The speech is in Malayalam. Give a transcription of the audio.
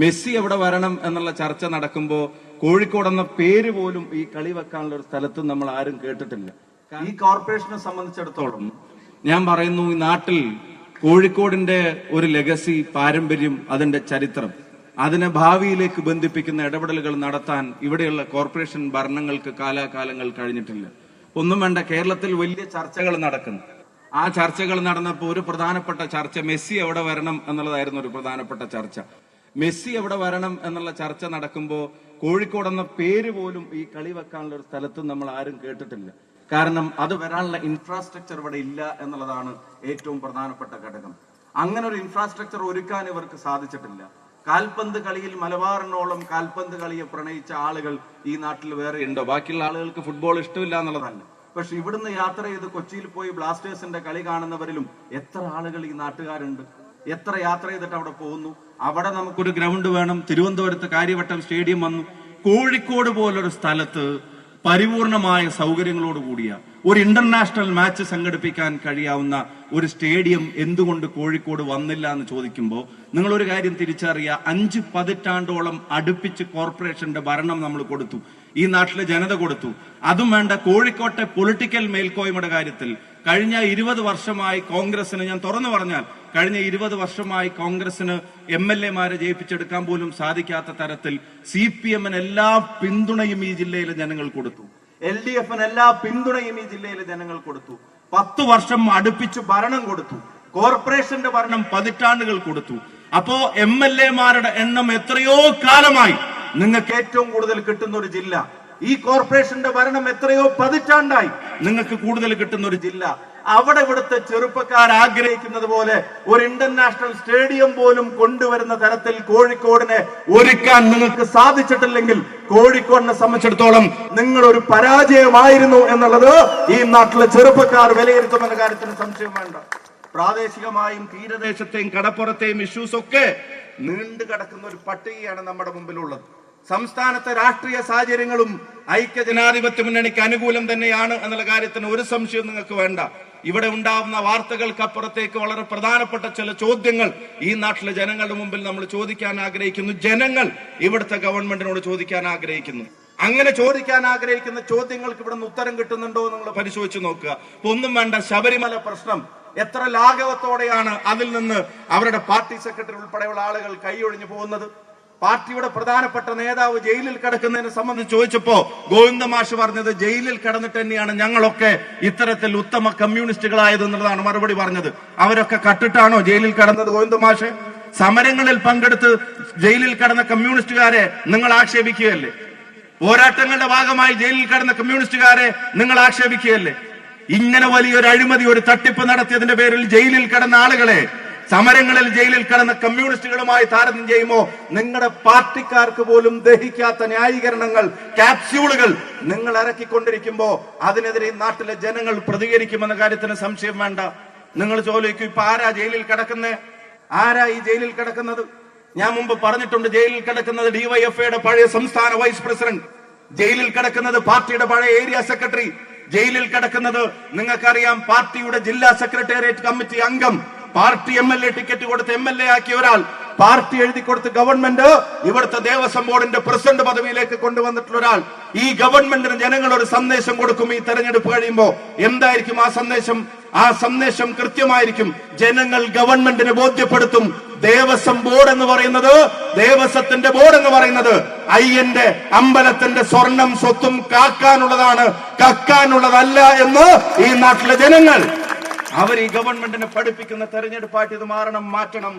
മെസ്സി എവിടെ വരണം എന്നുള്ള ചർച്ച നടക്കുമ്പോൾ കോഴിക്കോട് എന്ന പേര് പോലും ഈ കളി വെക്കാനുള്ള ഒരു സ്ഥലത്ത് നമ്മൾ ആരും കേട്ടിട്ടില്ല. ഈ കോർപ്പറേഷനെ സംബന്ധിച്ചിടത്തോളം ഞാൻ പറയുന്നു, ഈ നാട്ടിൽ കോഴിക്കോടിന്റെ ഒരു ലെഗസി, പാരമ്പര്യം, അതിന്റെ ചരിത്രം, അതിനെ ഭാവിയിലേക്ക് ബന്ധിപ്പിക്കുന്ന ഇടപെടലുകൾ നടത്താൻ ഇവിടെയുള്ള കോർപ്പറേഷൻ ഭരണങ്ങൾക്ക് കാലാകാലങ്ങൾ കഴിഞ്ഞിട്ടില്ല. ഒന്നും വേണ്ട, കേരളത്തിൽ വലിയ ചർച്ചകൾ നടക്കുന്നു. ആ ചർച്ചകൾ നടന്നപ്പോൾ ഒരു പ്രധാനപ്പെട്ട ചർച്ച മെസ്സി എവിടെ വരണം എന്നുള്ളതായിരുന്നു. ഒരു പ്രധാനപ്പെട്ട ചർച്ച മെസ്സി എവിടെ വരണം എന്നുള്ള ചർച്ച നടക്കുമ്പോൾ കോഴിക്കോട് എന്ന പേര് പോലും ഈ കളി വെക്കാനുള്ള ഒരു സ്ഥലത്ത് നമ്മൾ ആരും കേട്ടിട്ടില്ല. കാരണം അത് വരാനുള്ള ഇൻഫ്രാസ്ട്രക്ചർ ഇവിടെ ഇല്ല എന്നുള്ളതാണ് ഏറ്റവും പ്രധാനപ്പെട്ട ഘടകം. അങ്ങനെ ഒരു ഇൻഫ്രാസ്ട്രക്ചർ ഒരുക്കാൻ ഇവർക്ക് സാധിച്ചിട്ടില്ല. കാൽപന്ത് കളിയിൽ മലബാറിനോളം കാൽപന്ത് കളിയെ പ്രണയിച്ച ആളുകൾ ഈ നാട്ടിൽ വേറെ ഉണ്ടോ? ബാക്കിയുള്ള ആളുകൾക്ക് ഫുട്ബോൾ ഇഷ്ടമില്ല എന്നുള്ളതല്ല. പക്ഷെ ഇവിടുന്ന് യാത്ര ചെയ്ത് കൊച്ചിയിൽ പോയി ബ്ലാസ്റ്റേഴ്സിന്റെ കളി കാണുന്നവരിലും എത്ര ആളുകൾ ഈ നാട്ടുകാരുണ്ട്? എത്ര യാത്ര ചെയ്തിട്ട് അവിടെ പോകുന്നു? അവിടെ നമുക്കൊരു ഗ്രൗണ്ട് വേണം. തിരുവനന്തപുരത്ത് കാര്യവട്ടം സ്റ്റേഡിയം വന്നു. കോഴിക്കോട് പോലൊരു സ്ഥലത്ത് പരിപൂർണമായ സൗകര്യങ്ങളോട് കൂടിയ ഒരു ഇന്റർനാഷണൽ മാച്ച് സംഘടിപ്പിക്കാൻ കഴിയാവുന്ന ഒരു സ്റ്റേഡിയം എന്തുകൊണ്ട് കോഴിക്കോട് വന്നില്ല എന്ന് ചോദിക്കുമ്പോൾ നിങ്ങൾ ഒരു കാര്യം തിരിച്ചറിയുക. 5 പതിറ്റാണ്ടോളം അടുപ്പിച്ച് കോർപ്പറേഷന്റെ ഭരണം നമ്മൾ കൊടുത്തു, ഈ നാട്ടിലെ ജനത കൊടുത്തു. അതും വേണ്ട, കോഴിക്കോട്ടെ പൊളിറ്റിക്കൽ മേൽക്കോയ്മയുടെ കാര്യത്തിൽ കഴിഞ്ഞ 20 വർഷമായി കോൺഗ്രസിന്, ഞാൻ തുറന്നു പറഞ്ഞാൽ കഴിഞ്ഞ 20 വർഷമായി കോൺഗ്രസിന് MLA-മാരെ ജയിപ്പിച്ചെടുക്കാൻ പോലും സാധിക്കാത്ത തരത്തിൽ CPM-ന് എല്ലാ പിന്തുണയും ഈ ജില്ലയിലെ ജനങ്ങൾ കൊടുത്തു. LDF-ന് എല്ലാ പിന്തുണയും ഈ ജില്ലയിലെ ജനങ്ങൾ കൊടുത്തു. 10 വർഷം അടുപ്പിച്ച് ഭരണം കൊടുത്തു. കോർപ്പറേഷന്റെ ഭരണം പതിറ്റാണ്ടുകൾ കൊടുത്തു. അപ്പോ MLA-മാരുടെ എണ്ണം എത്രയോ കാലമായി നിങ്ങൾക്ക് ഏറ്റവും കൂടുതൽ കിട്ടുന്ന ഒരു ജില്ല. ഈ കോർപ്പറേഷന്റെ ഭരണം എത്രയോ പതിറ്റാണ്ടായി നിങ്ങൾക്ക് കൂടുതൽ കിട്ടുന്ന ഒരു ജില്ല. അവിടെ ഇവിടുത്തെ ചെറുപ്പക്കാർ ആഗ്രഹിക്കുന്നത് പോലെ ഒരു ഇന്റർനാഷണൽ സ്റ്റേഡിയം പോലും കൊണ്ടുവരുന്ന തരത്തിൽ കോഴിക്കോടിനെ ഒരുക്കാൻ നിങ്ങൾക്ക് സാധിച്ചിട്ടില്ലെങ്കിൽ കോഴിക്കോടിനെ സംബന്ധിച്ചിടത്തോളം നിങ്ങൾ ഒരു പരാജയമായിരുന്നു എന്നുള്ളത് ഈ നാട്ടിലെ ചെറുപ്പക്കാർ വിലയിരുത്തുമെന്ന കാര്യത്തിന് സംശയം വേണ്ട. പ്രാദേശികമായും തീരദേശത്തെയും കടപ്പുറത്തെയും ഇഷ്യൂസ് ഒക്കെ നീണ്ടു കിടക്കുന്ന ഒരു പട്ടികയാണ് നമ്മുടെ മുമ്പിലുള്ളത്. സംസ്ഥാനത്തെ രാഷ്ട്രീയ സാഹചര്യങ്ങളും ഐക്യ ജനാധിപത്യ മുന്നണിക്ക് അനുകൂലം തന്നെയാണ് എന്നുള്ള കാര്യത്തിന് ഒരു സംശയം നിങ്ങൾക്ക് വേണ്ട. ഇവിടെ ഉണ്ടാവുന്ന വാർത്തകൾക്കപ്പുറത്തേക്ക് വളരെ പ്രധാനപ്പെട്ട ചില ചോദ്യങ്ങൾ ഈ നാട്ടിലെ ജനങ്ങളുടെ മുമ്പിൽ നമ്മൾ ചോദിക്കാൻ ആഗ്രഹിക്കുന്നു. ജനങ്ങൾ ഇവിടുത്തെ ഗവൺമെന്റിനോട് ചോദിക്കാൻ ആഗ്രഹിക്കുന്നു. അങ്ങനെ ചോദിക്കാൻ ആഗ്രഹിക്കുന്ന ചോദ്യങ്ങൾക്ക് ഇവിടെ നിന്ന് ഉത്തരം കിട്ടുന്നുണ്ടോ നിങ്ങൾ പരിശോധിച്ച് നോക്കുക. ഒന്നും വേണ്ട, ശബരിമല പ്രശ്നം എത്ര ലാഘവത്തോടെയാണ് അതിൽ നിന്ന് അവരുടെ പാർട്ടി സെക്രട്ടറി ഉൾപ്പെടെയുള്ള ആളുകൾ കൈയൊഴിഞ്ഞു പോകുന്നത്. പാർട്ടിയുടെ പ്രധാനപ്പെട്ട നേതാവ് ജയിലിൽ കിടക്കുന്നതിനെ സംബന്ധിച്ച് ചോദിച്ചപ്പോ ഗോവിന്ദ മാഷ് പറഞ്ഞത് ജയിലിൽ കിടന്നിട്ട് തന്നെയാണ് ഞങ്ങളൊക്കെ ഇത്തരത്തിൽ ഉത്തമ കമ്മ്യൂണിസ്റ്റുകളായത് എന്നുള്ളതാണ് മറുപടി പറഞ്ഞത്. അവരൊക്കെ കട്ടിട്ടാണോ ജയിലിൽ കിടന്നത് ഗോവിന്ദ മാഷ്? സമരങ്ങളിൽ പങ്കെടുത്ത് ജയിലിൽ കിടന്ന കമ്മ്യൂണിസ്റ്റുകാരെ നിങ്ങൾ ആക്ഷേപിക്കുകയല്ലേ? പോരാട്ടങ്ങളുടെ ഭാഗമായി ജയിലിൽ കിടന്ന കമ്മ്യൂണിസ്റ്റുകാരെ നിങ്ങൾ ആക്ഷേപിക്കുകയല്ലേ? ഇങ്ങനെ വലിയൊരു അഴിമതി, ഒരു തട്ടിപ്പ് നടത്തിയതിന്റെ പേരിൽ ജയിലിൽ കിടന്ന ആളുകളെ സമരങ്ങളിൽ ജയിലിൽ കിടന്ന കമ്മ്യൂണിസ്റ്റുകളുമായി താരതമ്യം ചെയ്യുമ്പോൾ നിങ്ങളുടെ പാർട്ടിക്കാർക്ക് പോലും ദഹിക്കാത്ത ന്യായീകരണങ്ങൾ, ക്യാപ്സ്യൂളുകൾ നിങ്ങൾ ഇറക്കിക്കൊണ്ടിരിക്കുമ്പോ അതിനെതിരെ നാട്ടിലെ ജനങ്ങൾ പ്രതികരിക്കുമെന്ന കാര്യത്തിന് സംശയം വേണ്ട. നിങ്ങൾ ചോദിക്കും, ഇപ്പൊ ആരാ ജയിലിൽ കിടക്കുന്നേ? ആരാ ഈ ജയിലിൽ കിടക്കുന്നത്? ഞാൻ മുമ്പ് പറഞ്ഞിട്ടുണ്ട്, ജയിലിൽ കിടക്കുന്നത് DYFIയുടെ പഴയ സംസ്ഥാന വൈസ് പ്രസിഡന്റ്, ജയിലിൽ കിടക്കുന്നത് പാർട്ടിയുടെ പഴയ ഏരിയ സെക്രട്ടറി, ജയിലിൽ കിടക്കുന്നത് നിങ്ങൾക്കറിയാം പാർട്ടിയുടെ ജില്ലാ സെക്രട്ടേറിയറ്റ് കമ്മിറ്റി അംഗം, പാർട്ടി MLA ടിക്കറ്റ് കൊടുത്ത് MLA ആക്കിയ ഒരാൾ, പാർട്ടി എഴുതി കൊടുത്ത് ഗവൺമെന്റ് ഇവിടുത്തെ ദേവസ്വം ബോർഡിന്റെ പ്രസിഡന്റ് പദവിയിലേക്ക് കൊണ്ടുവന്നിട്ടുള്ള ഒരാൾ. ഈ ഗവൺമെന്റിന് ജനങ്ങൾ ഒരു സന്ദേശം കൊടുക്കും. ഈ തെരഞ്ഞെടുപ്പ് കഴിയുമ്പോൾ എന്തായിരിക്കും ആ സന്ദേശം? ആ സന്ദേശം കൃത്യമായിരിക്കും. ജനങ്ങൾ ഗവൺമെന്റിനെ ബോധ്യപ്പെടുത്തും, ദേവസ്വം ബോർഡ് എന്ന് പറയുന്നത്, ദേവസ്വത്തിന്റെ ബോർഡ് എന്ന് പറയുന്നത് അയ്യന്റെ അമ്പലത്തിന്റെ സ്വർണം സ്വത്തും കാക്കാനുള്ളതാണ്, കക്കാനുള്ളതല്ല എന്ന് ഈ നാട്ടിലെ ജനങ്ങൾ, അവർ ഈ ഗവൺമെന്റിനെ പഠിപ്പിക്കുന്ന തെരഞ്ഞെടുപ്പായിട്ട് ഇത് മാറണം, മാറ്റണം.